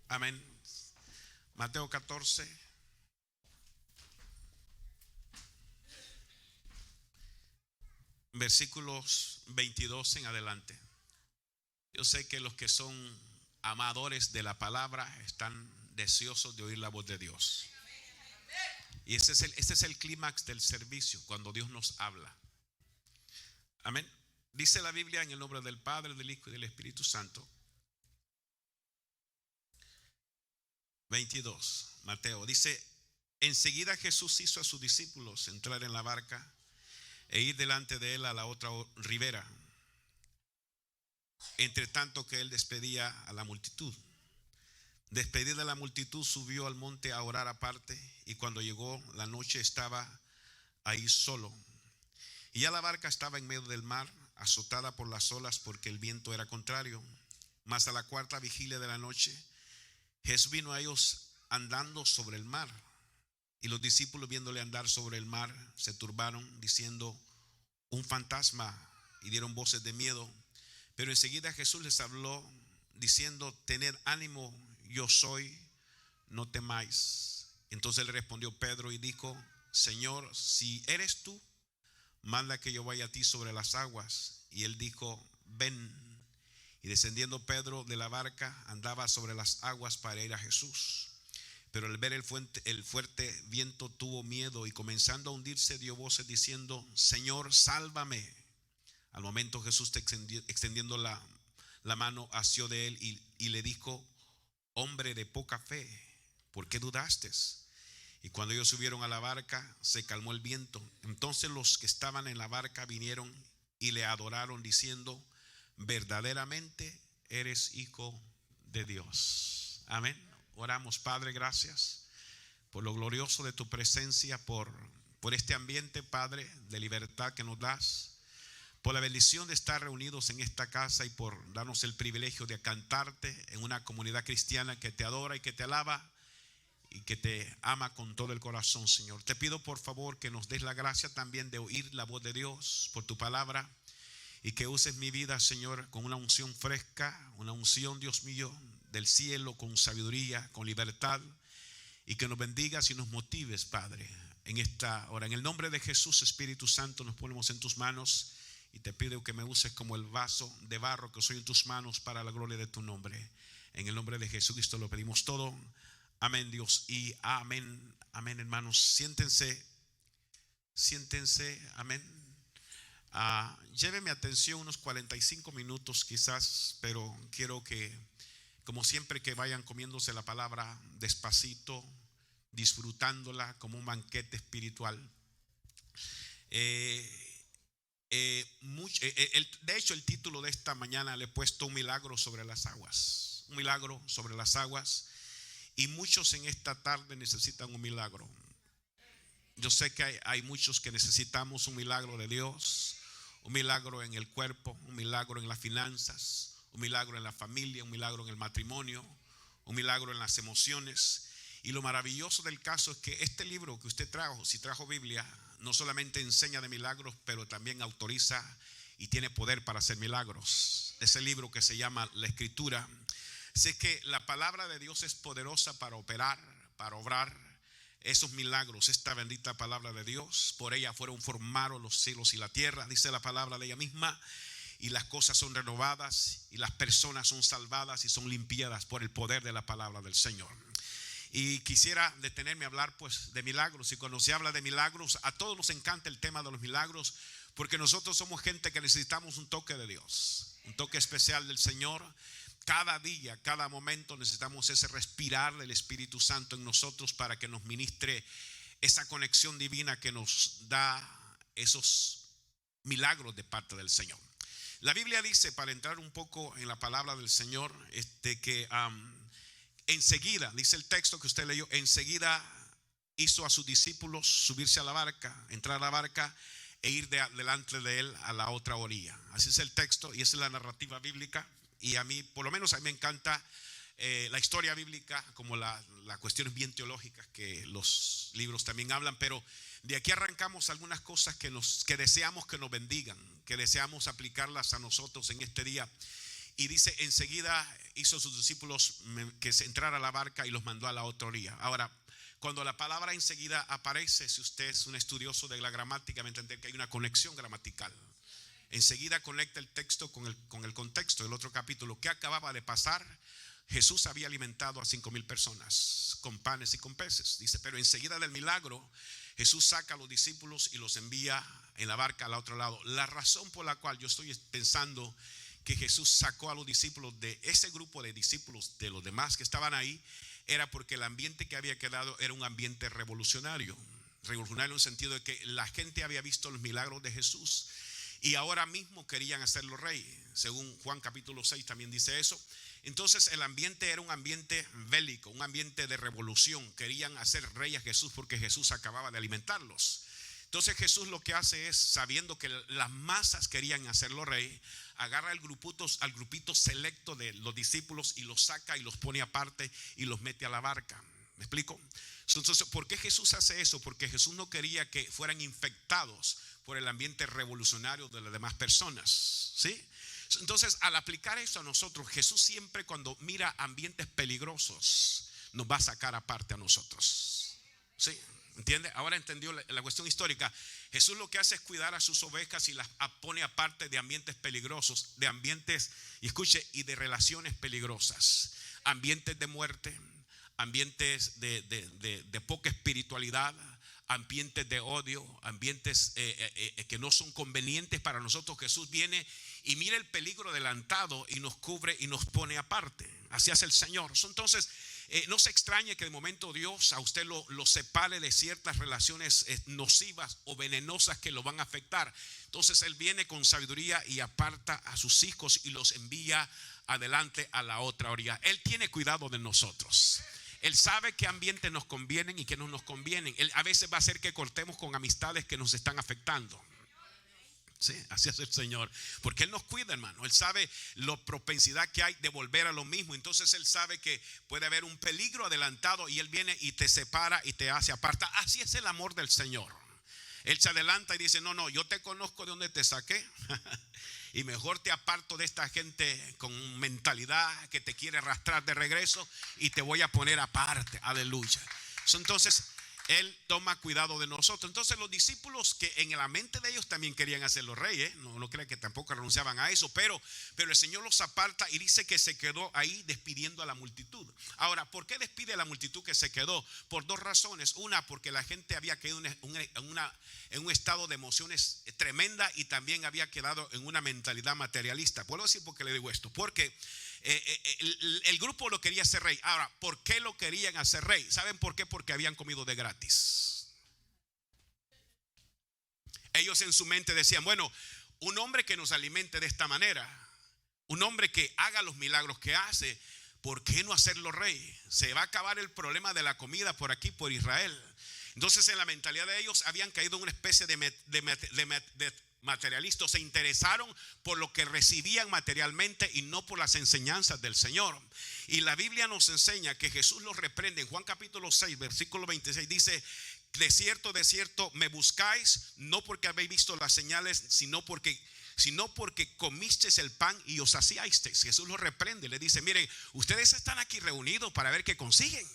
Amén. Mateo 14, versículos 22 en adelante. Yo sé que los que son amadores de la palabra están deseosos de oír la voz de Dios. Y ese es el clímax del servicio, cuando Dios nos habla. Amén. Dice la Biblia en el nombre del Padre, del Hijo y del Espíritu Santo. 22, Mateo dice: enseguida Jesús hizo a sus discípulos entrar en la barca e ir delante de él a la otra ribera, entre tanto que él despedía a la multitud. Despedida la multitud, subió al monte a orar aparte, y cuando llegó la noche estaba ahí solo. Y ya la barca estaba en medio del mar, azotada por las olas, porque el viento era contrario. Mas a la cuarta vigilia de la noche, Jesús vino a ellos andando sobre el mar. Y los discípulos, viéndole andar sobre el mar, se turbaron, diciendo: un fantasma, y dieron voces de miedo. Pero enseguida Jesús les habló, diciendo: tened ánimo, yo soy, no temáis. Entonces le respondió Pedro y dijo: Señor, si eres tú, manda que yo vaya a ti sobre las aguas. Y él dijo: ven. Y descendiendo Pedro de la barca, andaba sobre las aguas para ir a Jesús. Pero al ver el fuerte viento tuvo miedo, y comenzando a hundirse dio voces diciendo: Señor, sálvame. Al momento Jesús, extendiendo la mano, asió de él y le dijo: hombre de poca fe, ¿por qué dudaste? Y cuando ellos subieron a la barca, se calmó el viento. Entonces los que estaban en la barca vinieron y le adoraron, diciendo: verdaderamente eres hijo de Dios. Amén. Oramos. Padre, gracias por lo glorioso de tu presencia, por este ambiente, Padre, de libertad que nos das, por la bendición de estar reunidos en esta casa y por darnos el privilegio de cantarte en una comunidad cristiana que te adora y que te alaba y que te ama con todo el corazón, Señor. Te pido por favor que nos des la gracia también de oír la voz de Dios por tu palabra, y que uses mi vida, Señor, con una unción fresca, una unción, Dios mío, del cielo, con sabiduría, con libertad, y que nos bendigas y nos motives, Padre, en esta hora. En el nombre de Jesús, Espíritu Santo, nos ponemos en tus manos. Y te pido que me uses como el vaso de barro que soy en tus manos, para la gloria de tu nombre. En el nombre de Jesucristo lo pedimos todo. Amén, Dios, y amén. Amén, hermanos. Siéntense. Amén. Lleve mi atención unos 45 minutos quizás, pero quiero que, como siempre, que vayan comiéndose la palabra despacito, disfrutándola como un banquete espiritual. De hecho, el título de esta mañana le he puesto: un milagro sobre las aguas. Un milagro sobre las aguas. Y muchos en esta tarde necesitan un milagro. Yo sé que hay muchos que necesitamos un milagro de Dios, un milagro en el cuerpo, un milagro en las finanzas, un milagro en la familia, un milagro en el matrimonio, un milagro en las emociones. Y lo maravilloso del caso es que este libro que usted trajo, si trajo Biblia, no solamente enseña de milagros, pero también autoriza y tiene poder para hacer milagros. Ese libro que se llama La Escritura. Sé que la palabra de Dios es poderosa para operar, para obrar esos milagros. Esta bendita palabra de Dios, por ella fueron formados los cielos y la tierra, dice la palabra de ella misma. Y las cosas son renovadas, y las personas son salvadas y son limpiadas por el poder de la palabra del Señor. Y quisiera detenerme a hablar pues de milagros. Y cuando se habla de milagros, a todos nos encanta el tema de los milagros, porque nosotros somos gente que necesitamos un toque de Dios, un toque especial del Señor. Cada día, cada momento necesitamos ese respirar del Espíritu Santo en nosotros, para que nos ministre esa conexión divina que nos da esos milagros de parte del Señor. La Biblia dice, para entrar un poco en la palabra del Señor, que enseguida, dice el texto que usted leyó, enseguida hizo a sus discípulos subirse a la barca, entrar a la barca e ir delante de él a la otra orilla. Así es el texto y esa es la narrativa bíblica. Y a mí, por lo menos a mí me encanta la historia bíblica, como las cuestiones bien teológicas que los libros también hablan. Pero de aquí arrancamos algunas cosas que deseamos que nos bendigan, que deseamos aplicarlas a nosotros en este día. Y dice, enseguida hizo a sus discípulos que se entrara a la barca y los mandó a la otra orilla. Ahora, cuando la palabra enseguida aparece, si usted es un estudioso de la gramática, va a entender que hay una conexión gramatical. Enseguida conecta el texto con el contexto del otro capítulo. ¿Qué acababa de pasar? Jesús había alimentado a 5,000 personas con panes y con peces. Dice, pero enseguida del milagro, Jesús saca a los discípulos y los envía en la barca al otro lado. La razón por la cual yo estoy pensando que Jesús sacó a los discípulos de ese grupo de discípulos, de los demás que estaban ahí, era porque el ambiente que había quedado era un ambiente revolucionario. Revolucionario en el sentido de que la gente había visto los milagros de Jesús y ahora mismo querían hacerlo rey. Según Juan capítulo 6 también dice eso. Entonces el ambiente era un ambiente bélico, un ambiente de revolución. Querían hacer rey a Jesús porque Jesús acababa de alimentarlos. Entonces Jesús lo que hace es, sabiendo que las masas querían hacerlo rey, agarra al grupito selecto de los discípulos y los saca y los pone aparte y los mete a la barca. ¿Me explico? Entonces, ¿por qué Jesús hace eso? Porque Jesús no quería que fueran infectados por el ambiente revolucionario de las demás personas, ¿sí? Entonces, al aplicar eso a nosotros, Jesús siempre cuando mira ambientes peligrosos nos va a sacar aparte a nosotros, ¿sí? ¿Entiende? Ahora entendió la cuestión histórica. Jesús lo que hace es cuidar a sus ovejas y las pone aparte de ambientes peligrosos, de ambientes, y escuche, y de relaciones peligrosas, ambientes de muerte, ambientes de poca espiritualidad, ambientes de odio, ambientes que no son convenientes para nosotros. Jesús viene y mira el peligro adelantado y nos cubre y nos pone aparte. Así hace el Señor. Entonces, no se extrañe que de momento Dios a usted lo separe de ciertas relaciones nocivas o venenosas que lo van a afectar. Entonces Él viene con sabiduría y aparta a sus hijos y los envía adelante a la otra orilla. Él tiene cuidado de nosotros. Él sabe qué ambientes nos convienen y qué no nos convienen. Él a veces va a hacer que cortemos con amistades que nos están afectando. Sí, así es el Señor, porque Él nos cuida, hermano. Él sabe la propensidad que hay de volver a lo mismo. Entonces Él sabe que puede haber un peligro adelantado y Él viene y te separa y te hace aparta. Así es el amor del Señor. Él se adelanta y dice, no, yo te conozco de donde te saqué y mejor te aparto de esta gente con mentalidad que te quiere arrastrar de regreso y te voy a poner aparte. Aleluya. Entonces Él toma cuidado de nosotros. Entonces los discípulos, que en la mente de ellos también querían hacerlo reyes, no crean que tampoco renunciaban a eso, pero el Señor los aparta y dice que se quedó ahí despidiendo a la multitud. Ahora, ¿por qué despide a la multitud que se quedó? Por dos razones. Una, porque la gente había quedado en un estado de emociones tremenda y también había quedado en una mentalidad materialista. ¿Puedo decir por qué le digo esto? Porque el grupo lo quería hacer rey. Ahora, ¿por qué lo querían hacer rey? ¿Saben por qué? Porque habían comido de gratis. Ellos en su mente decían, bueno, un hombre que nos alimente de esta manera, un hombre que haga los milagros que hace, ¿por qué no hacerlo rey? Se va a acabar el problema de la comida por aquí, por Israel. Entonces en la mentalidad de ellos habían caído en una especie de materialistas. Se interesaron por lo que recibían materialmente y no por las enseñanzas del Señor. Y la Biblia nos enseña que Jesús los reprende en Juan capítulo 6 versículo 26. Dice, de cierto me buscáis, no porque habéis visto las señales, sino porque comisteis el pan y os saciasteis. Jesús los reprende, le dice, miren, ustedes están aquí reunidos para ver qué consiguen,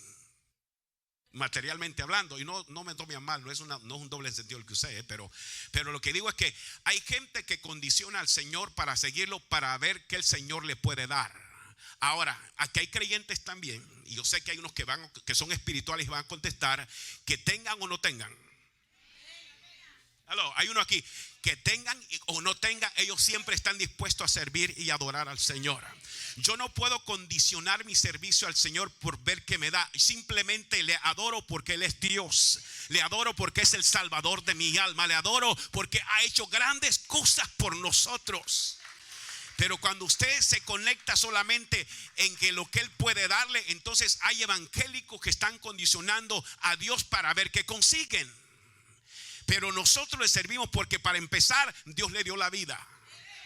materialmente hablando. Y no me tomen mal, no es un doble sentido el que usé, pero lo que digo es que hay gente que condiciona al Señor para seguirlo, para ver qué el Señor le puede dar. Ahora, aquí hay creyentes también, y yo sé que hay unos que son espirituales y van a contestar, que tengan o no tengan. Hay uno aquí que tengan o no tengan, ellos siempre están dispuestos a servir y adorar al Señor. Yo no puedo condicionar mi servicio al Señor por ver qué me da. Simplemente le adoro porque Él es Dios. Le adoro porque es el Salvador de mi alma. Le adoro porque ha hecho grandes cosas por nosotros. Pero cuando usted se conecta solamente en que lo que Él puede darle, entonces hay evangélicos que están condicionando a Dios para ver qué consiguen. Pero nosotros le servimos porque, para empezar, Dios le dio la vida.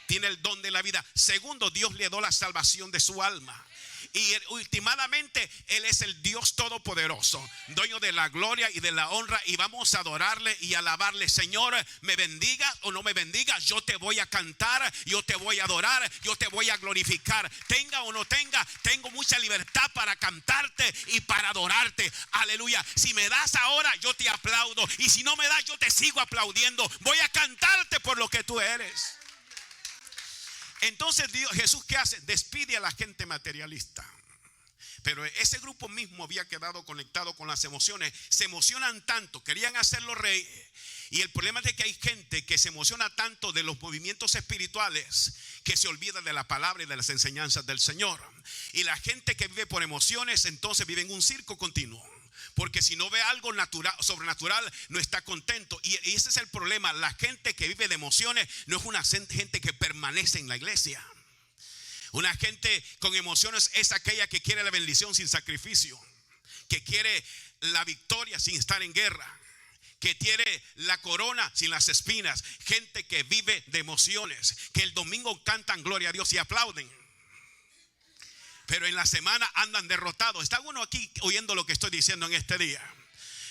Tiene el don de la vida. Segundo, Dios le dio la salvación de su alma. Y últimamente Él es el Dios todopoderoso, dueño de la gloria y de la honra, y vamos a adorarle y alabarle. Señor, me bendiga o no me bendiga, yo te voy a cantar, yo te voy a adorar, yo te voy a glorificar. Tenga o no tenga, tengo mucha libertad para cantarte y para adorarte. Aleluya. Si me das ahora, yo te aplaudo, y si no me das, yo te sigo aplaudiendo. Voy a cantarte por lo que tú eres. Entonces Jesús, ¿qué hace? Despide a la gente materialista. Pero ese grupo mismo había quedado conectado con las emociones. Se emocionan tanto, querían hacerlo rey. Y el problema es de que hay gente que se emociona tanto de los movimientos espirituales que se olvida de la palabra y de las enseñanzas del Señor. Y la gente que vive por emociones, entonces vive en un circo continuo. Porque si no ve algo natural, sobrenatural, no está contento. Y ese es el problema. La gente que vive de emociones no es una gente que permanece en la iglesia. Una gente con emociones es aquella que quiere la bendición sin sacrificio, que quiere la victoria sin estar en guerra, que quiere la corona sin las espinas. Gente que vive de emociones, que el domingo cantan gloria a Dios y aplauden, pero en la semana andan derrotados. ¿Está uno aquí oyendo lo que estoy diciendo en este día?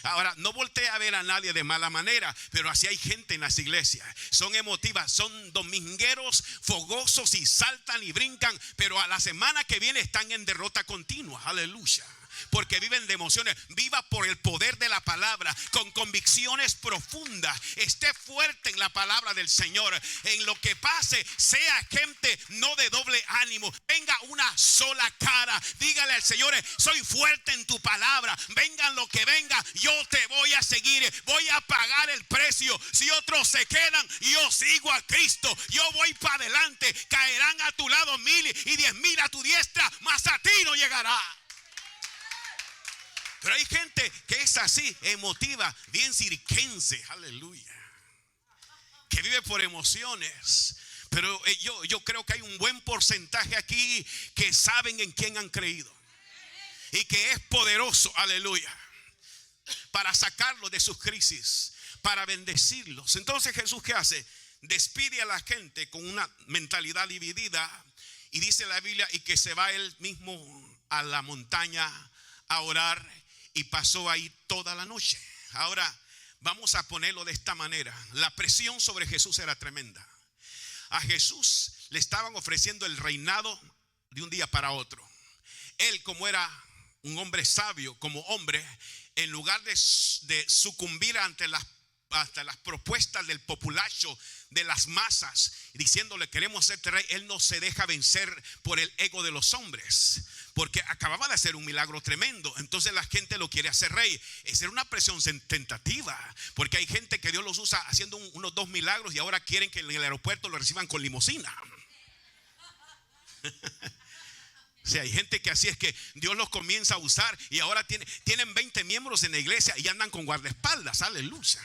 Ahora, no voltee a ver a nadie de mala manera, pero así hay gente en las iglesias. Son emotivas, son domingueros, fogosos y saltan y brincan, pero a la semana que viene están en derrota continua. Aleluya. Porque viven de emociones. Viva por el poder de la palabra, con convicciones profundas. Esté fuerte en la palabra del Señor. En lo que pase, sea gente no de doble ánimo. Tenga una sola cara. Dígale al Señor: soy fuerte en tu palabra. Vengan lo que venga, yo te voy a seguir. Voy a pagar el precio. Si otros se quedan, yo sigo a Cristo. Yo voy para adelante. Caerán a tu lado 1000 y 10,000 a tu diestra, mas a ti no llegará. Pero hay gente que es así, emotiva, bien circense, aleluya, que vive por emociones. Pero yo creo que hay un buen porcentaje aquí que saben en quién han creído y que es poderoso, aleluya, para sacarlos de sus crisis, para bendecirlos. Entonces Jesús, ¿qué hace? Despide a la gente con una mentalidad dividida, y dice la Biblia, y que se va él mismo a la montaña a orar. Y pasó ahí toda la noche. Ahora vamos a ponerlo de esta manera. La presión sobre Jesús era tremenda. A Jesús le estaban ofreciendo el reinado de un día para otro. Él, como era un hombre sabio, como hombre, en lugar de sucumbir ante las propuestas del populacho, de las masas, diciéndole: queremos ser rey, él no se deja vencer por el ego de los hombres, porque acababa de hacer un milagro tremendo. Entonces la gente lo quiere hacer rey. Esa era una presión tentativa, porque hay gente que Dios los usa haciendo unos 2 milagros y ahora quieren que en el aeropuerto lo reciban con limusina. O sea, hay gente que así es que Dios los comienza a usar y ahora tienen 20 miembros en la iglesia y andan con guardaespaldas. Aleluya.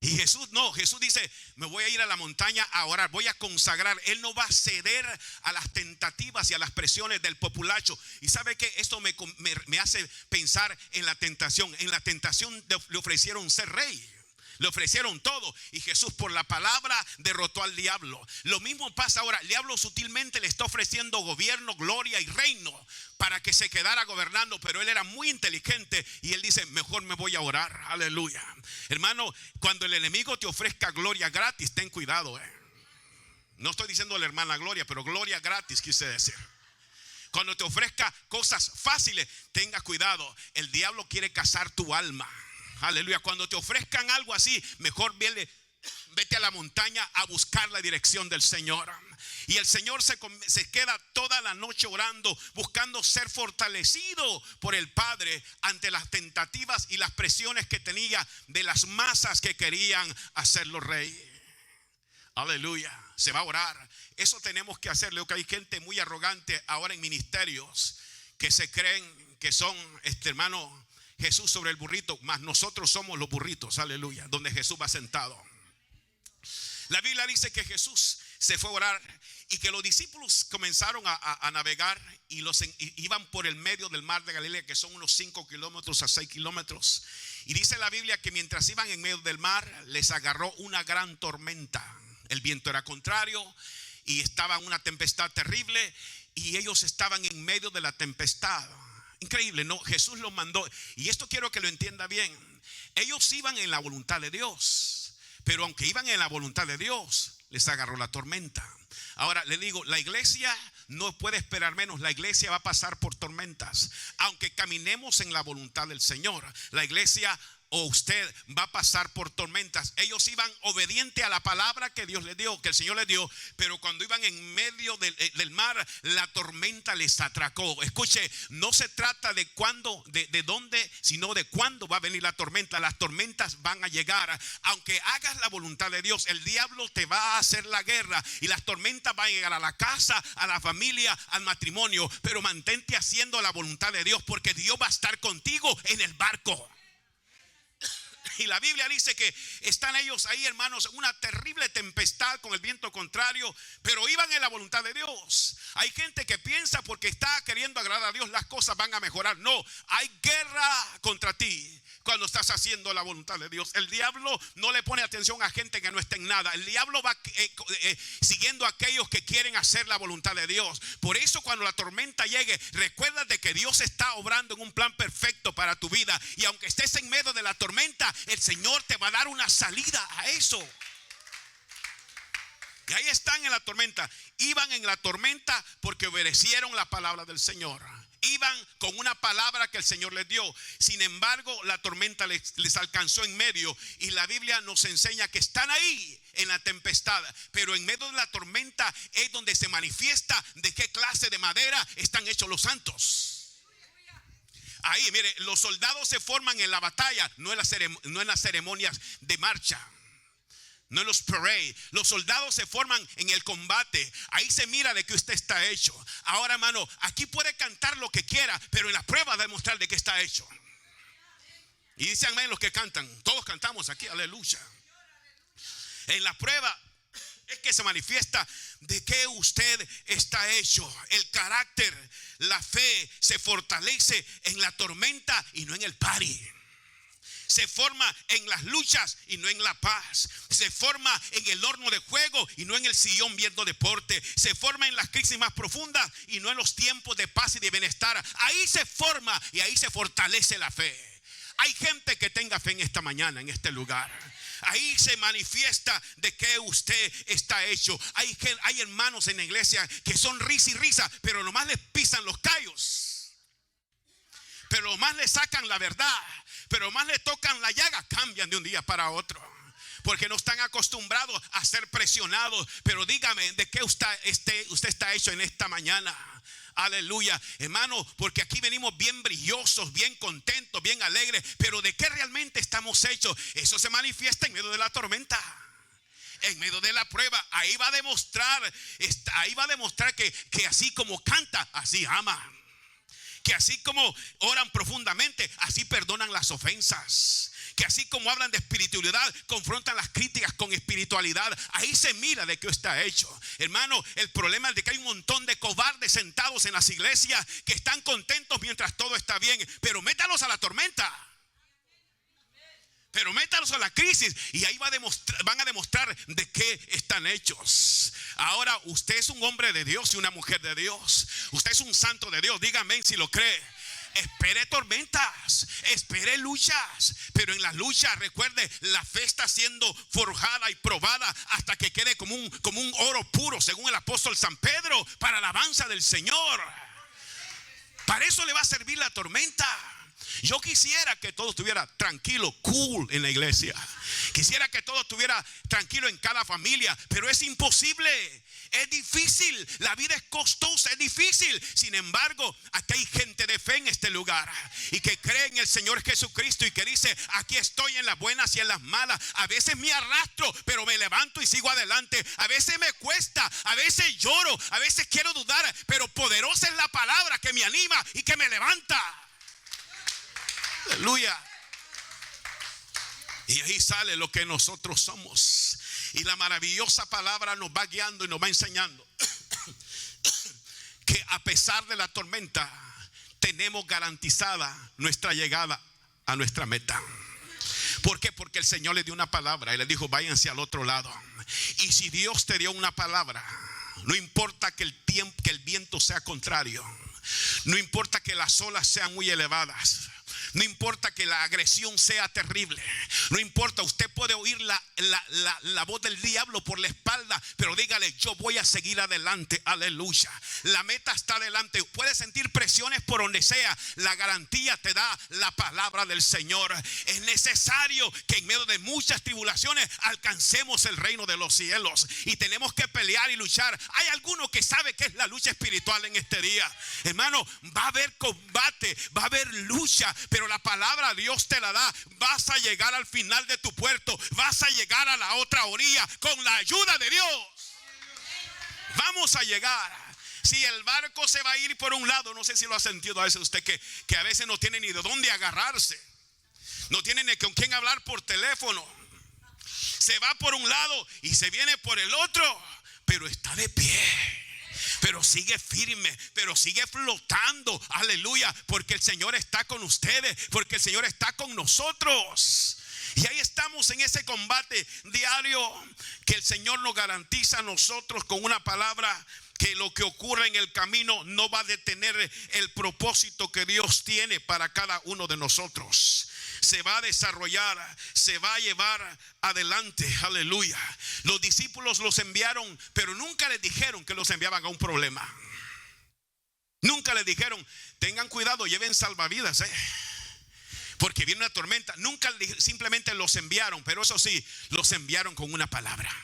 Y Jesús no, Jesús dice: me voy a ir a la montaña a orar, voy a consagrar. Él no va a ceder a las tentativas y a las presiones del populacho. Y sabe que esto me hace pensar en la tentación. En la tentación le ofrecieron ser rey, le ofrecieron todo, y Jesús por la palabra derrotó al diablo. Lo mismo pasa ahora. El diablo sutilmente le está ofreciendo gobierno, gloria y reino para que se quedara gobernando, pero él era muy inteligente y él dice: mejor me voy a orar. Aleluya. Hermano, cuando el enemigo te ofrezca gloria gratis, ten cuidado. No estoy diciendo la hermana Gloria, pero gloria gratis quise decir. Cuando te ofrezca cosas fáciles, tenga cuidado. El diablo quiere cazar tu alma. Aleluya. Cuando te ofrezcan algo así, mejor vete a la montaña a buscar la dirección del Señor. Y el Señor se queda toda la noche orando, buscando ser fortalecido por el Padre ante las tentativas y las presiones que tenía de las masas que querían hacerlo rey. Aleluya. Se va a orar. Eso tenemos que hacerlo. Que hay gente muy arrogante ahora en ministerios que se creen que son, hermano, Jesús sobre el burrito, mas nosotros somos los burritos. Aleluya. Donde Jesús va sentado. La Biblia dice que Jesús se fue a orar y que los discípulos comenzaron a navegar y iban por el medio del mar de Galilea, que son unos 5 kilómetros a 6 kilómetros. Y dice la Biblia que mientras iban en medio del mar, les agarró una gran tormenta. El viento era contrario y estaba una tempestad terrible. y ellos estaban en medio de la tempestad. Increíble, ¿no? Jesús los mandó. Y esto quiero que lo entienda bien. Ellos iban en la voluntad de Dios, pero aunque iban en la voluntad de Dios, les agarró la tormenta. Ahora le digo, la iglesia no puede esperar menos. La iglesia va a pasar por tormentas. Aunque caminemos en la voluntad del Señor, la iglesia o usted va a pasar por tormentas. Ellos iban obediente a la palabra que Dios les dio, que el Señor les dio, pero cuando iban en medio del mar, la tormenta les atracó. Escuche, no se trata de cuándo, de dónde, sino de cuándo va a venir la tormenta. Las tormentas van a llegar. Aunque hagas la voluntad de Dios, el diablo te va a hacer la guerra y las tormentas van a llegar a la casa, a la familia, al matrimonio. Pero mantente haciendo la voluntad de Dios, porque Dios va a estar contigo en el barco. Y la Biblia dice que están ellos ahí, hermanos, en una terrible tempestad con el viento contrario, pero iban en la voluntad de Dios. Hay gente que piensa porque está queriendo agradar a Dios, las cosas van a mejorar. No, hay guerra contra ti cuando estás haciendo la voluntad de Dios. El diablo no le pone atención a gente que no está en nada. El diablo va siguiendo a aquellos que quieren hacer la voluntad de Dios. Por eso cuando la tormenta llegue, recuerda de que Dios está obrando en un plan perfecto para tu vida. Y aunque estés en medio de la tormenta, el Señor te va a dar una salida a eso. Y ahí están en la tormenta. Iban en la tormenta porque obedecieron la palabra del Señor. Iban con una palabra que el Señor les dio. Sin embargo, la tormenta les alcanzó en medio. Y la Biblia nos enseña que están ahí en la tempestad, pero en medio de la tormenta es donde se manifiesta de qué clase de madera están hechos los santos. Ahí, mire, los soldados se forman en la batalla, no en las ceremonias de marcha, no en los parades. Los soldados se forman en el combate. Ahí se mira de que usted está hecho. Ahora, hermano, aquí puede cantar lo que quiera, pero en la prueba va a demostrar de qué está hecho. Y dicen amén los que cantan. Todos cantamos aquí, aleluya. En la prueba es que se manifiesta de qué usted está hecho. El carácter, la fe se fortalece en la tormenta y no en el party. Se forma en las luchas y no en la paz. Se forma en el horno de fuego y no en el sillón viendo deporte. Se forma en las crisis más profundas y no en los tiempos de paz y de bienestar. Ahí se forma y ahí se fortalece la fe. Hay gente que tenga fe en esta mañana, en este lugar. Ahí se manifiesta de que usted está hecho. Hay hermanos en la iglesia que son risa y risa, pero nomás les pisan los callos. Pero nomás le sacan la verdad. Pero más le tocan la llaga, cambian de un día para otro. Porque no están acostumbrados a ser presionados. Pero dígame, ¿de qué usted está hecho en esta mañana? Aleluya, hermano, porque aquí venimos bien brillosos, bien contentos, bien alegres. Pero ¿de qué realmente estamos hechos? Eso se manifiesta en medio de la tormenta, en medio de la prueba. Ahí va a demostrar que así como canta, así ama. Que así como oran profundamente, así perdonan las ofensas. Que así como hablan de espiritualidad, confrontan las críticas con espiritualidad. Ahí se mira de qué está hecho. Hermano, el problema es de que hay un montón de cobardes sentados en las iglesias que están contentos mientras todo está bien. Pero métalos a la tormenta. Pero métalos a la crisis y ahí van a demostrar de qué están hechos. Ahora, usted es un hombre de Dios y una mujer de Dios. Usted es un santo de Dios. Dígame si lo cree. Espere tormentas, espere luchas, pero en las luchas, recuerde, la fe está siendo forjada y probada hasta que quede como un oro puro, según el apóstol San Pedro, para la alabanza del Señor. Para eso le va a servir la tormenta. Yo quisiera que todo estuviera tranquilo, cool en la iglesia. Quisiera que todo estuviera tranquilo en cada familia, pero es imposible. Es difícil, la vida es costosa, es difícil. Sin embargo, aquí hay gente de fe en este lugar y que cree en el Señor Jesucristo y que dice: aquí estoy en las buenas y en las malas. A veces me arrastro, pero me levanto y sigo adelante. A veces me cuesta, a veces lloro, a veces quiero dudar, pero poderosa es la palabra que me anima y que me levanta. Aleluya. Y ahí sale lo que nosotros somos. Y la maravillosa palabra nos va guiando y nos va enseñando que a pesar de la tormenta tenemos garantizada nuestra llegada a nuestra meta. ¿Por qué? Porque el Señor le dio una palabra y le dijo: váyanse al otro lado. Y si Dios te dio una palabra, no importa que el viento sea contrario, no importa que las olas sean muy elevadas, no importa que la agresión sea terrible, no importa, usted puede oír la voz del diablo por la espalda, pero dígale: yo voy a seguir adelante, aleluya. La meta está adelante. Puede sentir presiones por donde sea, la garantía te da la palabra del Señor. Es necesario que en medio de muchas tribulaciones alcancemos el reino de los cielos, y tenemos que pelear y luchar. Hay alguno que sabe que es la lucha espiritual en este día, hermano. Va a haber combate, va a haber lucha, pero la palabra Dios te la da. Vas a llegar al final de tu puerto, vas a llegar a la otra orilla con la ayuda de Dios. Vamos a llegar. Si el barco se va a ir por un lado, no sé si lo ha sentido a veces usted, que a veces no tiene ni de dónde agarrarse, no tiene ni con quién hablar por teléfono. Se va por un lado y se viene por el otro, pero está de pie, pero sigue firme, pero sigue flotando, aleluya, porque el Señor está con ustedes, porque el Señor está con nosotros. Y ahí estamos en ese combate diario que el Señor nos garantiza a nosotros con una palabra, que lo que ocurre en el camino no va a detener el propósito que Dios tiene para cada uno de nosotros. Se va a desarrollar, se va a llevar adelante, aleluya. Los discípulos los enviaron, pero nunca les dijeron que los enviaban a un problema. Nunca les dijeron: tengan cuidado, lleven salvavidas, porque viene una tormenta. Nunca, simplemente los enviaron, pero eso sí, los enviaron con una palabra.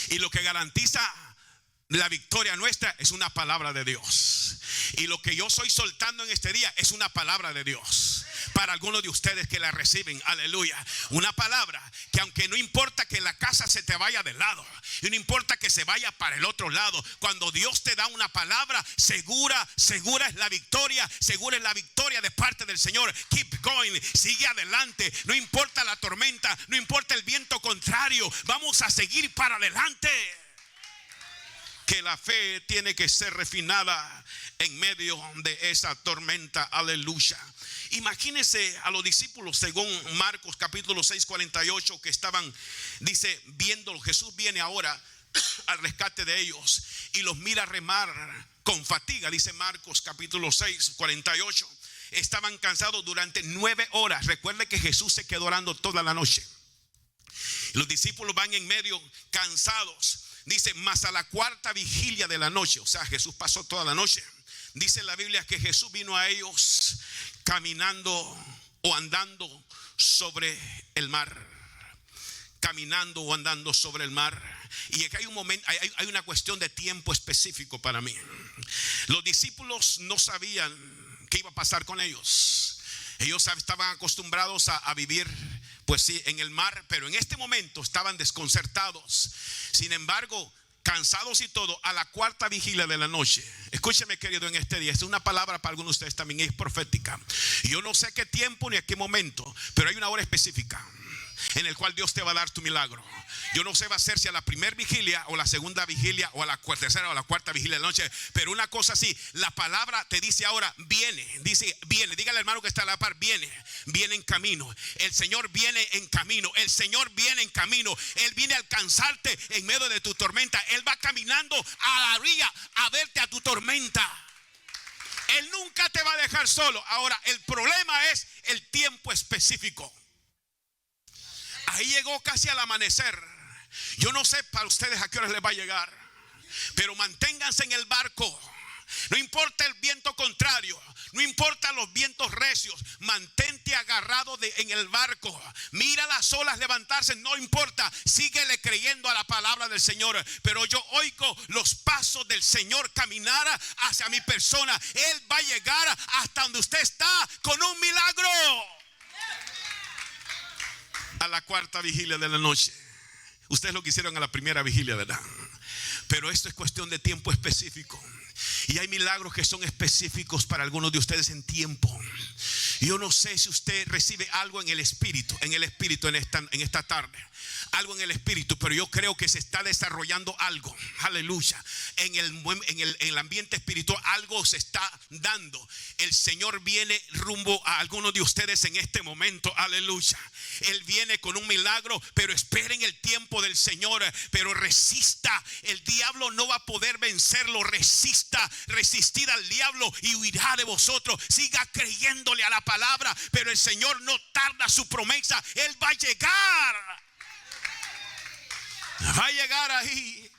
Y lo que garantiza la victoria nuestra es una palabra de Dios. Y lo que yo estoy soltando en este día es una palabra de Dios para algunos de ustedes que la reciben, aleluya. Una palabra que, aunque no importa que la casa se te vaya de lado, y no importa que se vaya para el otro lado, cuando Dios te da una palabra, segura es la victoria, segura es la victoria de parte del Señor. Keep going, sigue adelante, no importa la tormenta, no importa el viento contrario, vamos a seguir para adelante. Que la fe tiene que ser refinada en medio de esa tormenta, aleluya. Imagínense a los discípulos, según Marcos capítulo 6, 48, que estaban, dice, viendo, Jesús viene ahora al rescate de ellos y los mira remar con fatiga, dice Marcos capítulo 6, 48. Estaban cansados durante 9 horas. Recuerde que Jesús se quedó orando toda la noche. Los discípulos van en medio cansados. Dice: mas a la cuarta vigilia de la noche, o sea, Jesús pasó toda la noche. Dice la Biblia que Jesús vino a ellos caminando o andando sobre el mar. Caminando o andando sobre el mar. Y acá hay un momento, hay una cuestión de tiempo específico para mí. Los discípulos no sabían qué iba a pasar con ellos. Ellos estaban acostumbrados a vivir, pues sí, en el mar, pero en este momento estaban desconcertados. Sin embargo, cansados y todo, a la cuarta vigilia de la noche. Escúcheme, querido, en este día, es una palabra para algunos de ustedes también, es profética. Yo no sé qué tiempo ni a qué momento, pero hay una hora específica en el cual Dios te va a dar tu milagro. Yo no sé va a ser si a la primera vigilia o la segunda vigilia o a la tercera o la cuarta vigilia de la noche, pero una cosa sí, la palabra te dice ahora: viene, dice viene. Dígale al hermano que está a la par: viene en camino. El Señor viene en camino. El Señor viene en camino. Él viene a alcanzarte en medio de tu tormenta. Él va caminando a la orilla a verte a tu tormenta. Él nunca te va a dejar solo. Ahora, el problema es el tiempo específico. Ahí llegó casi al amanecer. Yo no sé para ustedes a qué horas les va a llegar, pero manténganse en el barco. No importa el viento contrario, no importa los vientos recios, mantente agarrado en el barco. Mira las olas levantarse, no importa, síguele creyendo a la palabra del Señor. Pero yo oigo los pasos del Señor caminar hacia mi persona. Él va a llegar hasta donde usted está con un milagro. A la cuarta vigilia de la noche. Ustedes lo que hicieron a la primera vigilia, ¿verdad? Pero esto es cuestión de tiempo específico. Y hay milagros que son específicos para algunos de ustedes en tiempo. Yo no sé si usted recibe algo en el espíritu en esta tarde. Algo en el espíritu, pero yo creo que se está desarrollando algo, aleluya, en el ambiente espiritual. Algo se está dando. El Señor viene rumbo a algunos de ustedes en este momento, aleluya. Él viene con un milagro, pero esperen el tiempo del Señor. Pero resista, el diablo no va a poder vencerlo. Resistid al diablo y huirá de vosotros. Siga creyéndole a la palabra, pero el Señor no tarda su promesa. Él va a llegar. Va a llegar ahí.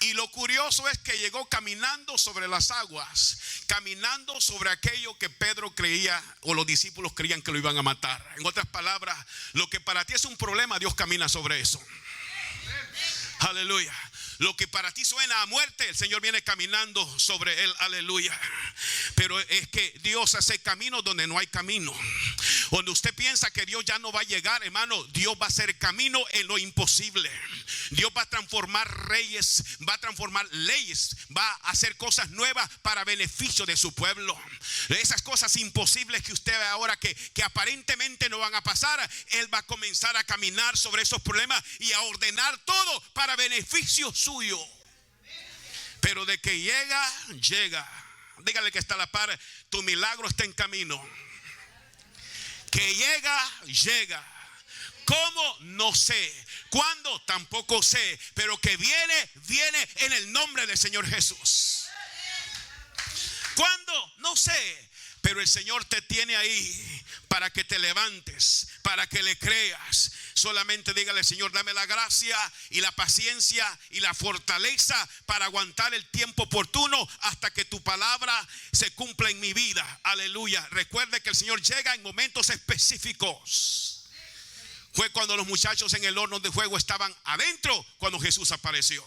Y lo curioso es que llegó caminando sobre las aguas, caminando sobre aquello que Pedro creía, o los discípulos creían que lo iban a matar. En otras palabras, lo que para ti es un problema, Dios camina sobre eso. Aleluya. Lo que para ti suena a muerte, el Señor viene caminando sobre él, aleluya. Pero es que Dios hace camino donde no hay camino. Donde usted piensa que Dios ya no va a llegar, hermano, Dios va a hacer camino en lo imposible. Dios va a transformar reyes, va a transformar leyes, va a hacer cosas nuevas para beneficio de su pueblo. Esas cosas imposibles que usted ve ahora que aparentemente no van a pasar, Él va a comenzar a caminar sobre esos problemas y a ordenar todo para beneficio suyo. Pero de que llega. Dígale que está a la par, tu milagro está en camino. Que llega. ¿Cómo? No sé. ¿Cuándo? Tampoco sé. Pero que viene en el nombre del Señor Jesús. ¿Cuándo? No sé. Pero el Señor te tiene ahí para que te levantes, para que le creas. Solamente dígale: Señor, dame la gracia y la paciencia y la fortaleza para aguantar el tiempo oportuno hasta que tu palabra se cumpla en mi vida. Aleluya. Recuerde que el Señor llega en momentos específicos. Fue cuando los muchachos en el horno de fuego estaban adentro, cuando Jesús apareció.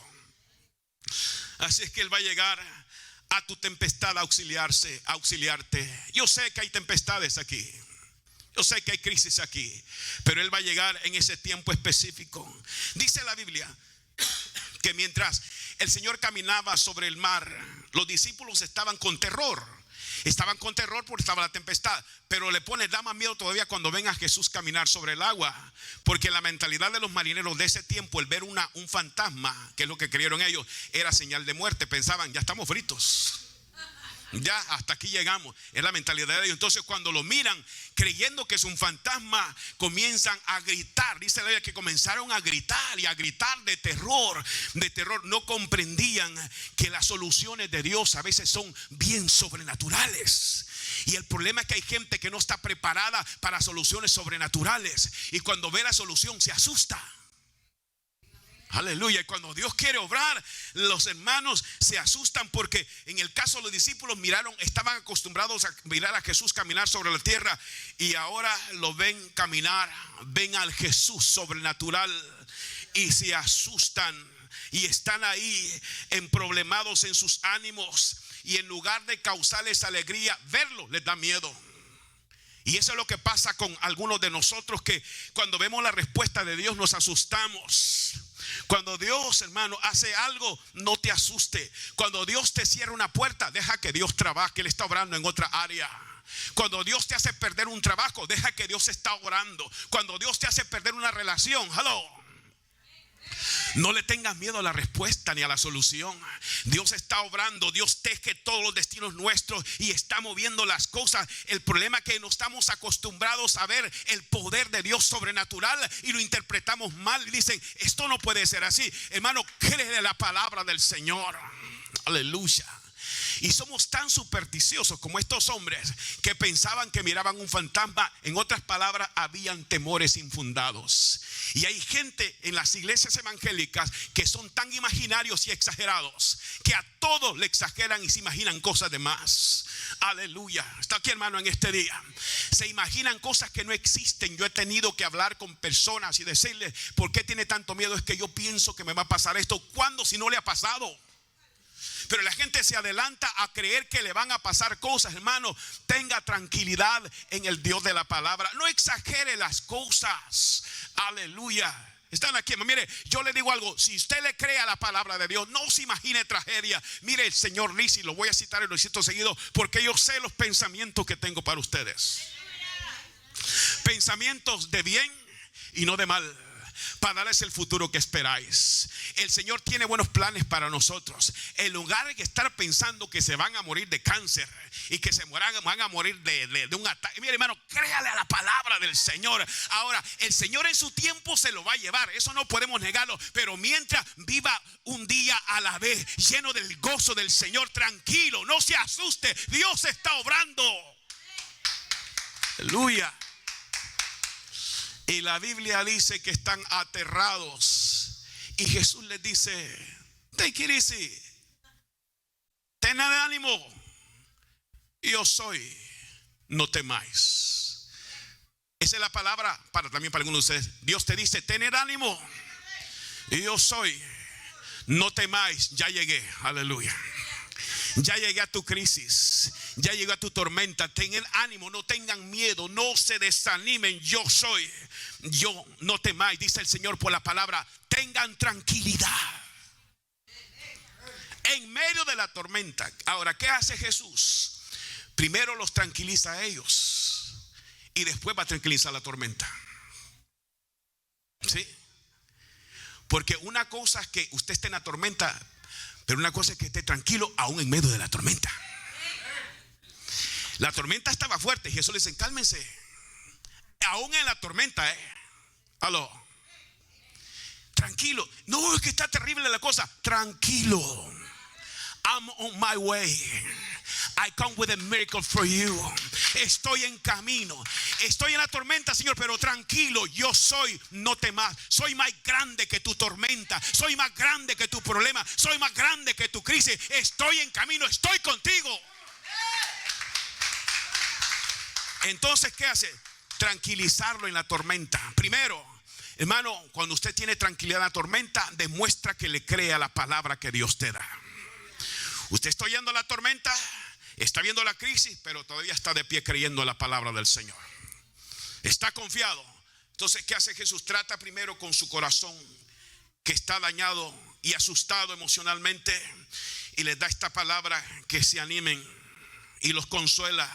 Así es que Él va a llegar a tu tempestad a auxiliarte. Yo sé que hay tempestades aquí, yo sé que hay crisis aquí, pero Él va a llegar en ese tiempo específico. Dice la Biblia que mientras el Señor caminaba sobre el mar, los discípulos estaban con terror. Estaban con terror porque estaba la tempestad. Pero da más miedo todavía cuando ven a Jesús caminar sobre el agua. Porque la mentalidad de los marineros de ese tiempo, el ver un fantasma, que es lo que creyeron ellos, era señal de muerte. Pensaban: ya estamos fritos, ya hasta aquí llegamos. Es la mentalidad de ellos. Entonces cuando lo miran creyendo que es un fantasma, comienzan a gritar. Dice la Biblia que comenzaron a gritar y a gritar de terror. No comprendían que las soluciones de Dios a veces son bien sobrenaturales. Y el problema es que hay gente que no está preparada para soluciones sobrenaturales, y cuando ve la solución se asusta. Aleluya. Y cuando Dios quiere obrar, los hermanos se asustan, porque en el caso de los discípulos estaban acostumbrados a mirar a Jesús caminar sobre la tierra, y ahora lo ven caminar, ven al Jesús sobrenatural y se asustan y están ahí emproblemados en sus ánimos, y en lugar de causarles alegría, verlo les da miedo. Y eso es lo que pasa con algunos de nosotros, que cuando vemos la respuesta de Dios nos asustamos. Cuando Dios, hermano, hace algo, no te asuste. Cuando Dios te cierra una puerta, deja que Dios trabaje. Él está obrando en otra área. Cuando Dios te hace perder un trabajo, deja que Dios está orando. Cuando Dios te hace perder una relación, no le tengas miedo a la respuesta ni a la solución. Dios está obrando. Dios teje todos los destinos nuestros y está moviendo las cosas. El problema es que no estamos acostumbrados a ver el poder de Dios sobrenatural y lo interpretamos mal. Y dicen: esto no puede ser así. Hermano, cree la palabra del Señor. Aleluya. Y somos tan supersticiosos como estos hombres que pensaban que miraban un fantasma. En otras palabras, habían temores infundados. Y hay gente en las iglesias evangélicas que son tan imaginarios y exagerados, que a todos le exageran y se imaginan cosas de más. Aleluya. Está aquí, hermano, en este día. Se imaginan cosas que no existen. Yo he tenido que hablar con personas y decirles: ¿por qué tiene tanto miedo? Es que yo pienso que me va a pasar esto. ¿Cuándo si no le ha pasado? Pero la gente se adelanta a creer que le van a pasar cosas. Hermano, tenga tranquilidad en el Dios de la palabra. No exagere las cosas. Aleluya. Están aquí. Mire, yo le digo algo: si usted le cree a la palabra de Dios, no se imagine tragedia. Mire, el Señor dice, y lo voy a citar y lo cito seguido, porque yo sé los pensamientos que tengo para ustedes. Pensamientos de bien y no de mal, para darles el futuro que esperáis. El Señor tiene buenos planes para nosotros. En lugar de estar pensando que se van a morir de cáncer y que van a morir de un ataque, mire, hermano, créale a la palabra del Señor. Ahora, el Señor en su tiempo se lo va a llevar, eso no podemos negarlo. Pero mientras viva un día a la vez, lleno del gozo del Señor, tranquilo, no se asuste, Dios está obrando. Aleluya. Y la Biblia dice que están aterrados. Y Jesús les dice: take it easy, tened ánimo, yo soy, no temáis. Esa es la palabra también para algunos de ustedes. Dios te dice: tened ánimo, yo soy, no temáis. Ya llegué, aleluya. Ya llegué a tu crisis, ya llegué a tu tormenta. Tengan ánimo, no tengan miedo, no se desanimen. Yo soy, yo, no temáis, dice el Señor por la palabra. Tengan tranquilidad en medio de la tormenta. Ahora, ¿qué hace Jesús? Primero los tranquiliza a ellos y después va a tranquilizar la tormenta. ¿Sí? Porque una cosa es que usted esté en la tormenta, pero una cosa es que esté tranquilo aún en medio de la tormenta. La tormenta estaba fuerte y Jesús le dice: cálmense. Aún en la tormenta, aló, tranquilo. No, es que está terrible la cosa. Tranquilo. I'm on my way. I come with a miracle for you. Estoy en camino. Estoy en la tormenta, Señor, pero tranquilo. Yo soy, no temas. Soy más grande que tu tormenta. Soy más grande que tu problema. Soy más grande que tu crisis. Estoy en camino. Estoy contigo. Entonces, ¿qué hace? Tranquilizarlo en la tormenta. Primero, hermano, cuando usted tiene tranquilidad en la tormenta, demuestra que le cree a la palabra que Dios te da. Usted está oyendo la tormenta, está viendo la crisis, pero todavía está de pie creyendo en la palabra del Señor. Está confiado. Entonces, ¿qué hace Jesús? Trata primero con su corazón, que está dañado y asustado emocionalmente, y les da esta palabra, que se animen, y los consuela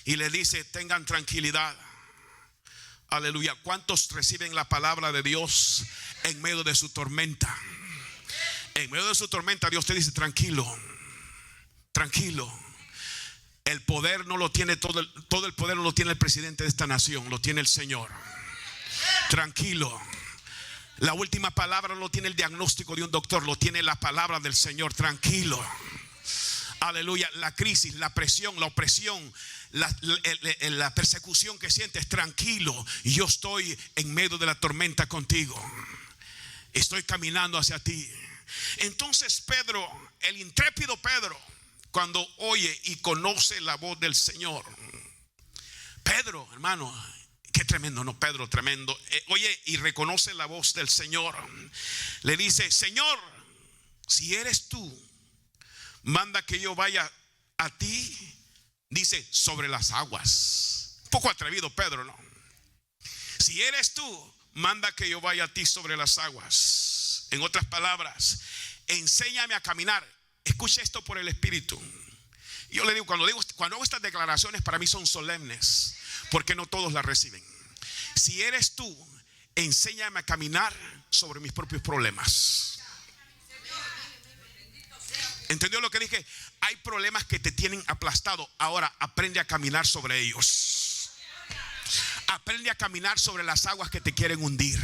y les dice: tengan tranquilidad. Aleluya. ¿Cuántos reciben la palabra de Dios en medio de su tormenta? En medio de su tormenta Dios te dice: tranquilo, tranquilo. El poder no lo tiene todo el poder no lo tiene el presidente de esta nación, lo tiene el Señor. Tranquilo. La última palabra no lo tiene el diagnóstico de un doctor, lo tiene la palabra del Señor. Tranquilo. Aleluya. La crisis, la presión, la opresión, la persecución que sientes, tranquilo. Yo estoy en medio de la tormenta contigo. Estoy caminando hacia ti. Entonces Pedro, el intrépido Pedro, cuando oye y conoce la voz del Señor, Pedro, hermano, qué tremendo, no, Pedro, tremendo, oye y reconoce la voz del Señor, le dice: Señor, si eres tú, manda que yo vaya a ti, dice, sobre las aguas. Un poco atrevido Pedro, ¿no? Si eres tú, manda que yo vaya a ti sobre las aguas. En otras palabras, enséñame a caminar. Escuche esto por el Espíritu. Yo le digo, cuando hago estas declaraciones, para mí son solemnes, porque no todos las reciben. Si eres tú, enséñame a caminar sobre mis propios problemas. ¿Entendió lo que dije? Hay problemas que te tienen aplastado. Ahora aprende a caminar sobre ellos. Aprende a caminar sobre las aguas que te quieren hundir.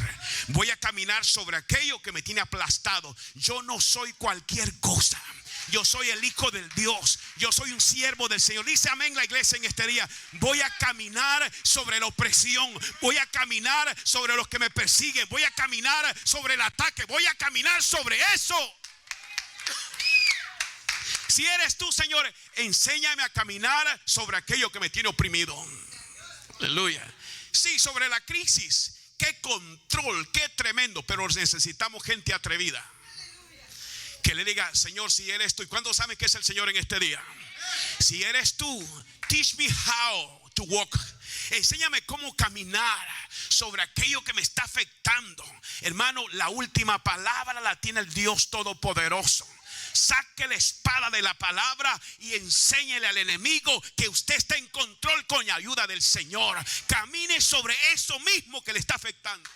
Voy a caminar sobre aquello que me tiene aplastado. Yo no soy cualquier cosa. Yo soy el hijo del Dios. Yo soy un siervo del Señor. Dice amén la iglesia en este día. Voy a caminar sobre la opresión. Voy a caminar sobre los que me persiguen. Voy a caminar sobre el ataque. Voy a caminar sobre eso. Si eres tú, Señor, enséñame a caminar sobre aquello que me tiene oprimido. Aleluya. Sí, sobre la crisis. Qué control, qué tremendo. Pero necesitamos gente atrevida que le diga: Señor, si eres tú. ¿Y cuándo saben que es el Señor en este día? Si eres tú, teach me how to walk. Enséñame cómo caminar sobre aquello que me está afectando. Hermano, la última palabra la tiene el Dios Todopoderoso. Saque la espada de la palabra y enséñele al enemigo que usted está en control con la ayuda del Señor. Camine sobre eso mismo que le está afectando.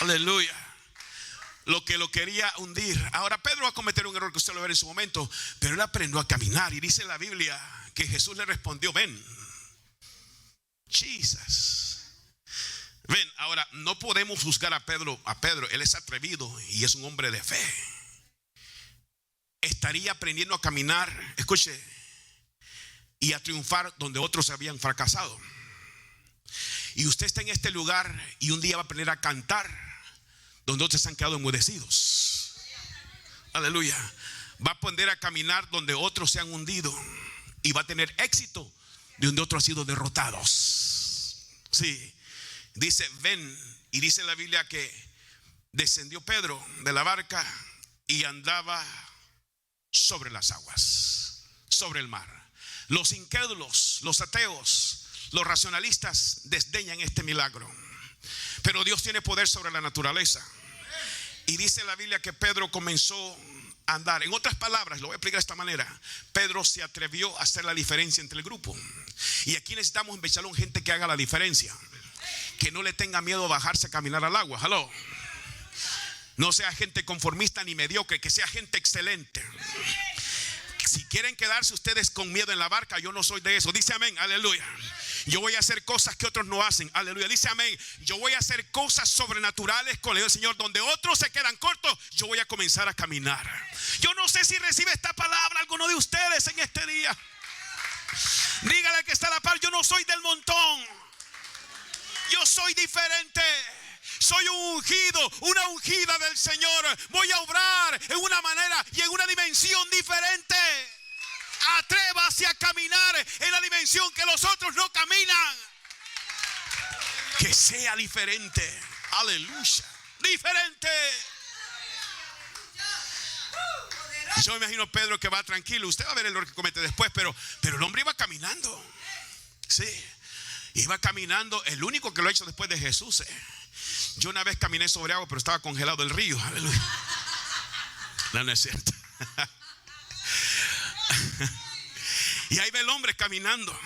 Aleluya. Lo que lo quería hundir. Ahora Pedro va a cometer un error que usted lo verá en su momento, pero él aprendió a caminar y dice en la Biblia que Jesús le respondió: ven. Jesus. Ven. Ahora no podemos juzgar a Pedro. Él es atrevido y es un hombre de fe. Estaría aprendiendo a caminar, escuche, y a triunfar donde otros habían fracasado. Y usted está en este lugar y un día va a aprender a cantar donde otros han quedado enmudecidos. Aleluya. Va a aprender a caminar donde otros se han hundido y va a tener éxito de donde otros han sido derrotados. Sí. Dice: ven. Y dice la Biblia que descendió Pedro de la barca y andaba sobre las aguas, sobre el mar. Los incrédulos, los ateos, los racionalistas desdeñan este milagro, pero Dios tiene poder sobre la naturaleza. Y dice la Biblia que Pedro comenzó a andar. En otras palabras, lo voy a explicar de esta manera: Pedro se atrevió a hacer la diferencia entre el grupo. Y aquí necesitamos en Bechalón gente que haga la diferencia, que no le tenga miedo a bajarse a caminar al agua. Hello. No sea gente conformista ni mediocre, que sea gente excelente. Si quieren quedarse ustedes con miedo en la barca, yo no soy de eso. Dice amén, aleluya. Yo voy a hacer cosas que otros no hacen, aleluya. Dice amén. Yo voy a hacer cosas sobrenaturales con el Señor. Donde otros se quedan cortos, yo voy a comenzar a caminar. Yo no sé si recibe esta palabra alguno de ustedes en este día. Dígale que está a la par: yo no soy del montón, yo soy diferente. Soy un ungido, una ungida del Señor. Voy a obrar en una manera y en una dimensión diferente. Atrévase a caminar en la dimensión que los otros no caminan. Que sea diferente. Aleluya. Diferente. Yo me imagino a Pedro que va tranquilo. Usted va a ver el error que comete después, pero el hombre iba caminando. Sí, iba caminando. El único que lo ha hecho después de Jesús. Yo una vez caminé sobre agua, pero estaba congelado el río. Aleluya. No es cierto. Y ahí ve el hombre caminando.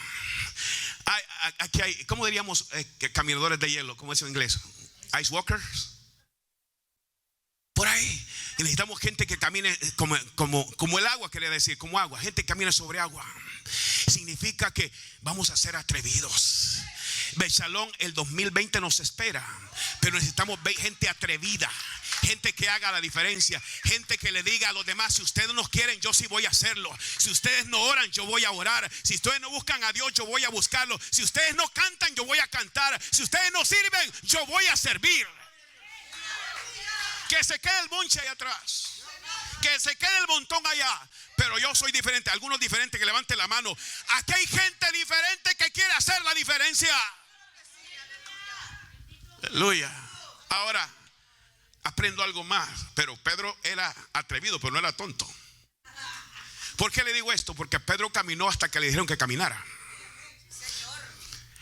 Aquí hay, ¿cómo diríamos? Caminadores de hielo. ¿Cómo es en inglés? Ice walkers. Por ahí. Y necesitamos gente que camine como el agua, quería decir, como agua. Gente que camina sobre agua. Significa que vamos a ser atrevidos. Bechalón, el 2020 nos espera, pero necesitamos gente atrevida, gente que haga la diferencia, gente que le diga a los demás: si ustedes no quieren, yo sí voy a hacerlo. Si ustedes no oran, yo voy a orar. Si ustedes no buscan a Dios, yo voy a buscarlo. Si ustedes no cantan, yo voy a cantar. Si ustedes no sirven, yo voy a servir. Que se quede el bonche allá atrás, que se quede el montón allá. Pero yo soy diferente. Algunos diferentes que levanten la mano. Aquí hay gente diferente que quiere hacer la diferencia. Aleluya. Ahora aprendo algo más. Pero Pedro era atrevido, pero no era tonto. ¿Por qué le digo esto? Porque Pedro caminó hasta que le dijeron que caminara.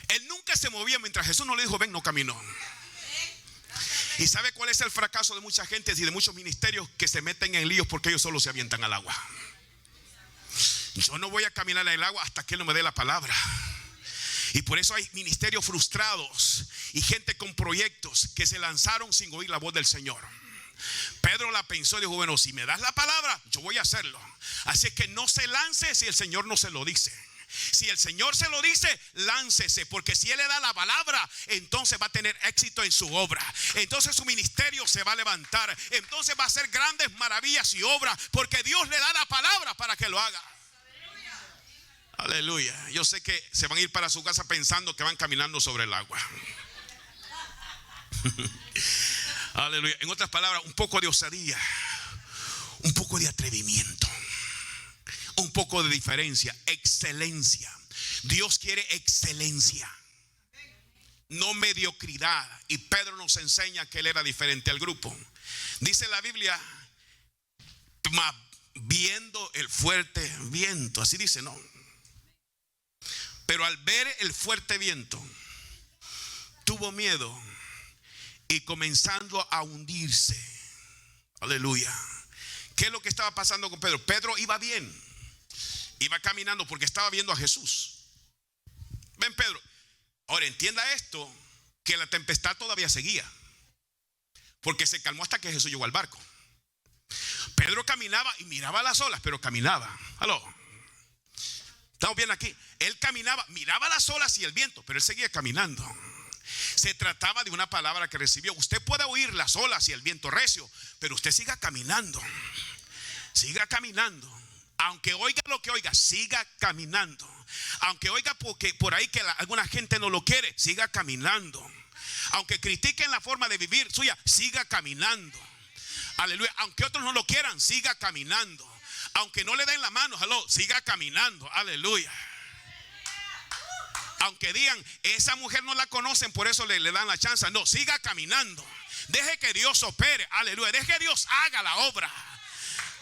Él nunca se movía mientras Jesús no le dijo ven, no caminó. ¿Y sabe cuál es el fracaso de mucha gente y de muchos ministerios? Que se meten en líos porque ellos solo se avientan al agua. Yo no voy a caminar en el agua hasta que Él no me dé la palabra. Y por eso hay ministerios frustrados y gente con proyectos que se lanzaron sin oír la voz del Señor. Pedro la pensó y dijo: bueno, si me das la palabra, yo voy a hacerlo. Así que no se lance si el Señor no se lo dice. Si el Señor se lo dice, láncese, porque si Él le da la palabra, entonces va a tener éxito en su obra. Entonces su ministerio se va a levantar. Entonces va a hacer grandes maravillas y obras, porque Dios le da la palabra para que lo haga. Aleluya. Yo sé que se van a ir para su casa pensando que van caminando sobre el agua. Aleluya. En otras palabras, un poco de osadía, un poco de atrevimiento, un poco de diferencia, excelencia. Dios quiere excelencia, no mediocridad. Y Pedro nos enseña que él era diferente al grupo. Dice la Biblia: viendo el fuerte viento, así dice, ¿no? Pero al ver el fuerte viento, tuvo miedo y comenzando a hundirse. Aleluya. ¿Qué es lo que estaba pasando con Pedro? Pedro iba bien, iba caminando porque estaba viendo a Jesús. Ven, Pedro. Ahora entienda esto, que la tempestad todavía seguía, porque se calmó hasta que Jesús llegó al barco. Pedro caminaba y miraba las olas, pero caminaba. ¿Aló? ¿Estamos bien aquí? Él caminaba, miraba las olas y el viento, pero él seguía caminando. Se trataba de una palabra que recibió. Usted puede oír las olas y el viento recio, pero usted siga caminando. Siga caminando. Aunque oiga lo que oiga, siga caminando. Aunque oiga porque por ahí que alguna gente no lo quiere, siga caminando. Aunque critiquen la forma de vivir suya, siga caminando. Aleluya. Aunque otros no lo quieran, siga caminando. Aunque no le den la mano, siga caminando. Aleluya. Aunque digan, esa mujer no la conocen, por eso le dan la chance. No, siga caminando. Deje que Dios opere. Aleluya. Deje que Dios haga la obra.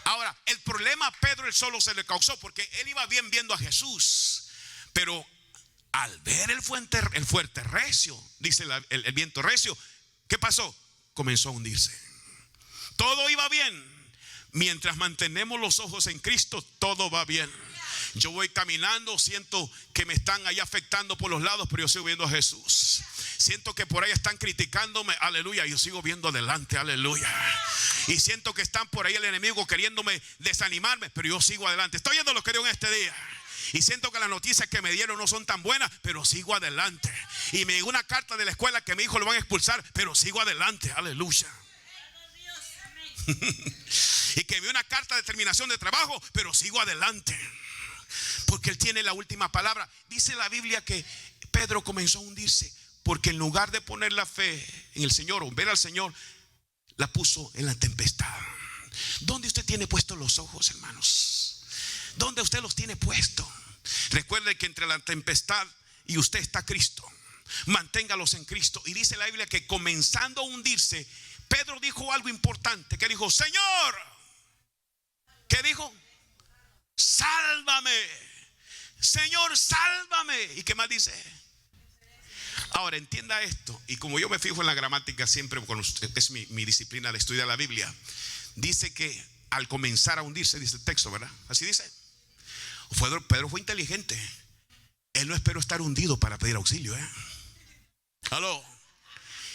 Ahora, el problema a Pedro él solo se le causó porque él iba bien viendo a Jesús. Pero al ver el fuerte recio, dice el viento recio, ¿qué pasó? Comenzó a hundirse. Todo iba bien. Mientras mantenemos los ojos en Cristo, todo va bien. Yo voy caminando, siento que me están ahí afectando por los lados, pero yo sigo viendo a Jesús. Siento que por ahí están criticándome, aleluya, yo sigo viendo adelante, aleluya. Y siento que están por ahí el enemigo queriéndome desanimarme, pero yo sigo adelante. Estoy viendo lo que dio en este día. Y siento que las noticias que me dieron no son tan buenas, pero sigo adelante. Y me llegó una carta de la escuela que mi hijo lo van a expulsar, pero sigo adelante, aleluya. Y que me dio una carta de terminación de trabajo, pero sigo adelante. Porque él tiene la última palabra. Dice la Biblia que Pedro comenzó a hundirse porque en lugar de poner la fe en el Señor o ver al Señor, la puso en la tempestad. ¿Dónde usted tiene puestos los ojos, hermanos? ¿Dónde usted los tiene puestos? Recuerde que entre la tempestad y usted está Cristo. Manténgalos en Cristo. Y dice la Biblia que comenzando a hundirse, Pedro dijo algo importante. Que dijo, Señor, ¿qué dijo? Sálvame, Señor, sálvame. ¿Y qué más dice? Ahora entienda esto. Y como yo me fijo en la gramática siempre, es mi disciplina de estudiar la Biblia. Dice que al comenzar a hundirse, dice el texto, ¿verdad? Así dice. Pedro fue inteligente. Él no esperó estar hundido para pedir auxilio, ¿Aló?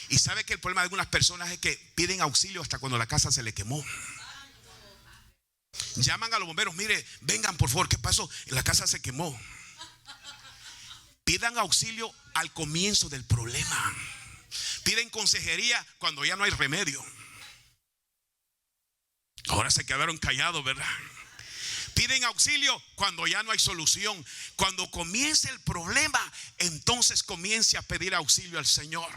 Y sabe que el problema de algunas personas es que piden auxilio hasta cuando la casa se le quemó. Llaman a los bomberos, mire, vengan por favor, ¿qué pasó? La casa se quemó. Pidan auxilio al comienzo del problema. Piden consejería cuando ya no hay remedio. Ahora se quedaron callados, ¿verdad? Piden auxilio cuando ya no hay solución. Cuando comience el problema, entonces comience a pedir auxilio al Señor.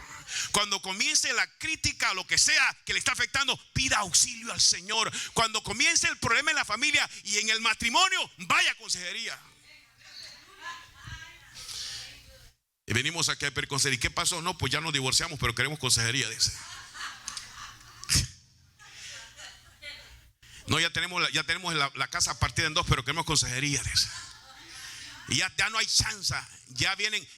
Cuando comience la crítica, lo que sea que le está afectando, pida auxilio al Señor. Cuando comience el problema en la familia y en el matrimonio, vaya a consejería. Y venimos aquí a pedir consejería. ¿Y qué pasó? No, pues ya nos divorciamos, pero queremos consejería, dice. No, ya tenemos la casa partida en dos, pero queremos consejería. Y ya no hay chance.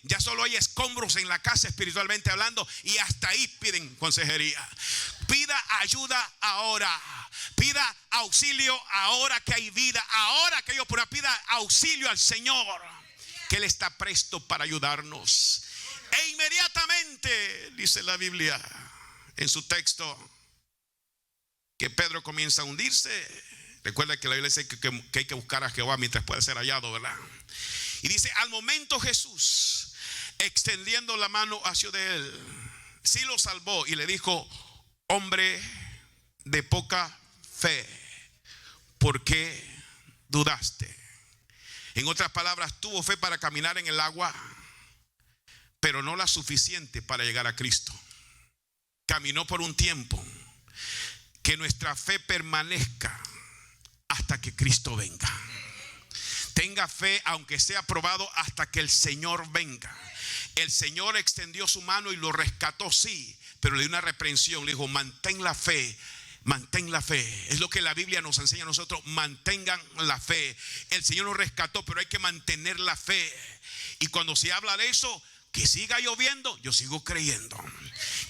Ya solo hay escombros en la casa espiritualmente hablando. Y hasta ahí piden consejería. Pida ayuda ahora. Pida auxilio ahora que hay vida. Ahora que pida auxilio al Señor, que Él está presto para ayudarnos. E inmediatamente, dice la Biblia en su texto, que Pedro comienza a hundirse. Recuerda que la Biblia dice que hay que buscar a Jehová mientras pueda ser hallado, ¿verdad? Y dice, al momento Jesús, extendiendo la mano hacia de él, sí lo salvó y le dijo, hombre de poca fe, ¿por qué dudaste? En otras palabras, tuvo fe para caminar en el agua, pero no la suficiente para llegar a Cristo. Caminó por un tiempo. Que nuestra fe permanezca hasta que Cristo venga. Tenga fe aunque sea probado hasta que el Señor venga. El Señor extendió su mano y lo rescató, sí, pero le dio una reprensión. Le dijo, mantén la fe. Mantén la fe. Es lo que la Biblia nos enseña a nosotros. Mantengan la fe. El Señor nos rescató, pero hay que mantener la fe. Y cuando se habla de eso, que siga lloviendo, yo sigo creyendo.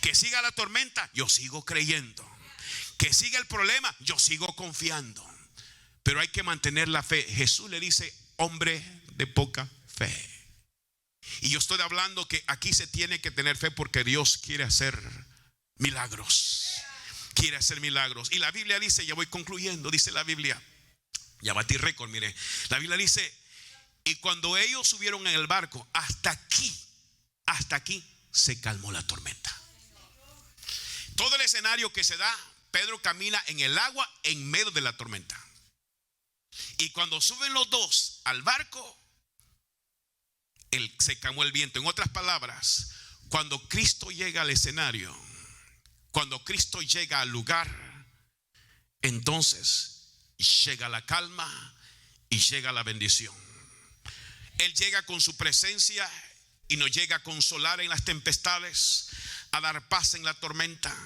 Que siga la tormenta, yo sigo creyendo. Que siga el problema, yo sigo confiando. Pero hay que mantener la fe. Jesús le dice, hombre de poca fe. Y yo estoy hablando que aquí se tiene que tener fe porque Dios quiere hacer milagros. Quiere hacer milagros. Y la Biblia dice, ya voy concluyendo, dice la Biblia, ya batí récord, mire. La Biblia dice, y cuando ellos subieron en el barco, hasta aquí se calmó la tormenta. Todo el escenario que se da, Pedro camina en el agua en medio de la tormenta. Y cuando suben los dos al barco, se calmó el viento. En otras palabras, cuando Cristo llega al escenario, cuando Cristo llega al lugar, entonces llega la calma y llega la bendición. Él llega con su presencia y nos llega a consolar en las tempestades, a dar paz en la tormenta,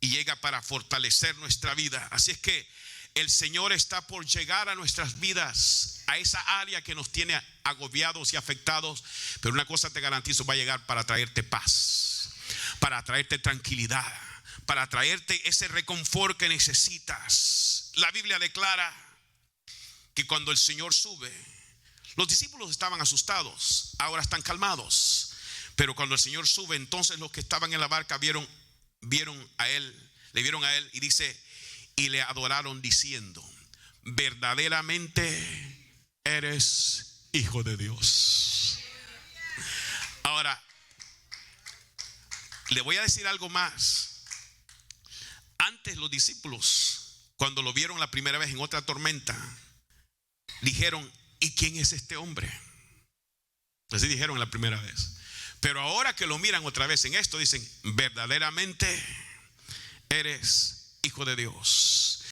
y llega para fortalecer nuestra vida. Así es que el Señor está por llegar a nuestras vidas, a esa área que nos tiene agobiados y afectados. Pero una cosa te garantizo, va a llegar para traerte paz, para traerte tranquilidad, para traerte ese reconfort que necesitas. La Biblia declara que cuando el Señor sube, los discípulos estaban asustados, ahora están calmados. Pero cuando el Señor sube, entonces los que estaban en la barca le vieron a él y dice, y le adoraron diciendo, verdaderamente eres Hijo de Dios. Ahora, le voy a decir algo más. Antes los discípulos, cuando lo vieron la primera vez en otra tormenta, dijeron, ¿y quién es este hombre? Así dijeron la primera vez. Pero ahora que lo miran otra vez en esto, dicen, verdaderamente eres Hijo de Dios.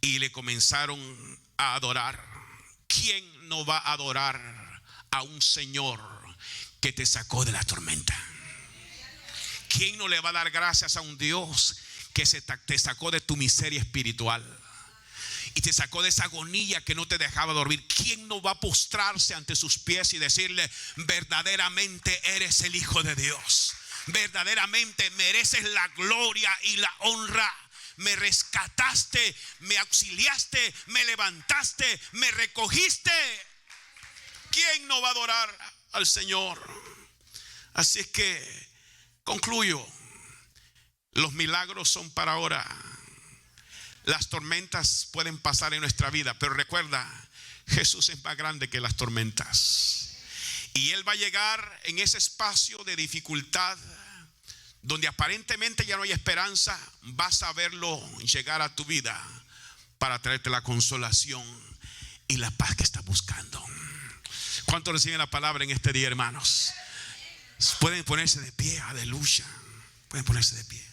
Y le comenzaron a adorar. ¿Quién no va a adorar a un Señor que te sacó de la tormenta? ¿Quién no le va a dar gracias a un Dios que te sacó de tu miseria espiritual y te sacó de esa agonía que no te dejaba dormir? ¿Quién no va a postrarse ante sus pies y decirle, verdaderamente eres el Hijo de Dios? Verdaderamente mereces la gloria y la honra. Me rescataste, me auxiliaste, me levantaste, me recogiste. ¿Quién no va a adorar al Señor? Así es que concluyo. Los milagros son para ahora. Las tormentas pueden pasar en nuestra vida, pero recuerda, Jesús es más grande que las tormentas. Y Él va a llegar en ese espacio de dificultad donde aparentemente ya no hay esperanza. Vas a verlo llegar a tu vida para traerte la consolación y la paz que estás buscando. ¿Cuántos reciben la palabra en este día, hermanos? Pueden ponerse de pie, aleluya. Pueden ponerse de pie.